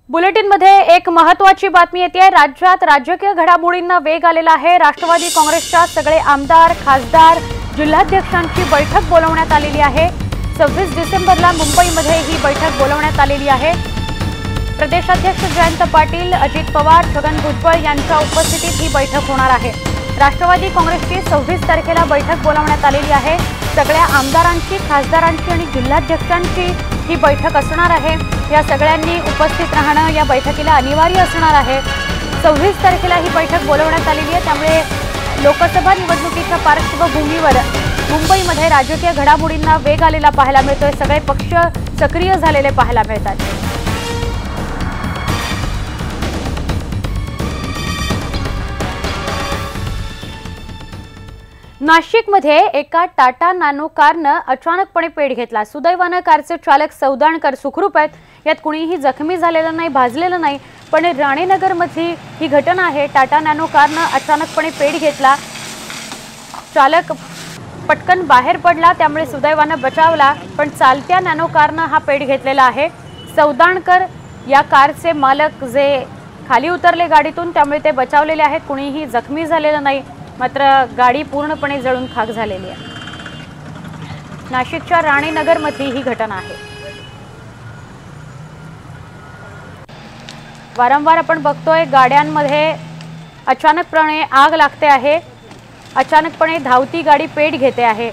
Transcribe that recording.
बुलेटिनमध्ये एक महत्त्वाची बातमी येते। राज्यात राजकीय घडामोडींना वेग आलेला आहे। राष्ट्रवादी काँग्रेसच्या सगळे आमदार, खासदार, जिल्हाध्यक्षांची बैठक बोलावण्यात आलेली आहे। 26 डिसेंबरला मुंबईमध्ये ही बैठक बोलावण्यात आलेली आहे। प्रदेशाध्यक्ष जयंत पाटील, अजित पवार, छगन भुजबळ यांच्या उपस्थितीत ही बैठक होणार आहे। राष्ट्रवादी काँग्रेसची 26 तारखेला बैठक बोलावण्यात आलेली आहे। सगळ्या आमदारांची, खासदारांची आणि जिल्हाध्यक्षांची ही बैठक असणार आहे। या सगळ्यांनी उपस्थित राहणं या बैठकीला अनिवार्य असणार आहे। 26 तारखेला ही बैठक बोलावण्यात आलेली आहे। त्यामुळे लोकसभा निवडणुकीच्या पार्श्वभूमीवर मुंबईमध्ये राजकीय घडामोडींना वेग आलेला पाहायला मिळतोय। सगळे पक्ष सक्रिय झालेले पाहायला मिळतात। नाशिकमध्ये एका टाटा नॅनो कारनं अचानकपणे पेट घेतला। सुदैवाने कारचे चालक सौदाणकर सुखरूप आहेत। यात कुणीही जखमी झालेलं नाही, भाजलेलं नाही। पण राणेनगरमधली ही घटना आहे। टाटा नॅनो कारनं अचानकपणे पेट घेतला। चालक पटकन बाहेर पडला, त्यामुळे सुदैवाने बचावला। पण चालत्या नॅनो कारनं हा पेट घेतलेला आहे। सौदाणकर या कारचे मालक जे खाली उतरले गाडीतून, त्यामुळे ते बचावलेले आहेत। कुणीही जखमी झालेलं नाही, मात्र गाडी पूर्णपणे जळून खाक झालेली आहे। नाशिकच्या राणेनगरमधली ही घटना आहे। वारंवार आपण बघतोय गाड्यांमध्ये अचानकपणे आग लागते आहे। अचानकपणे धावती गाडी पेट घेते आहे।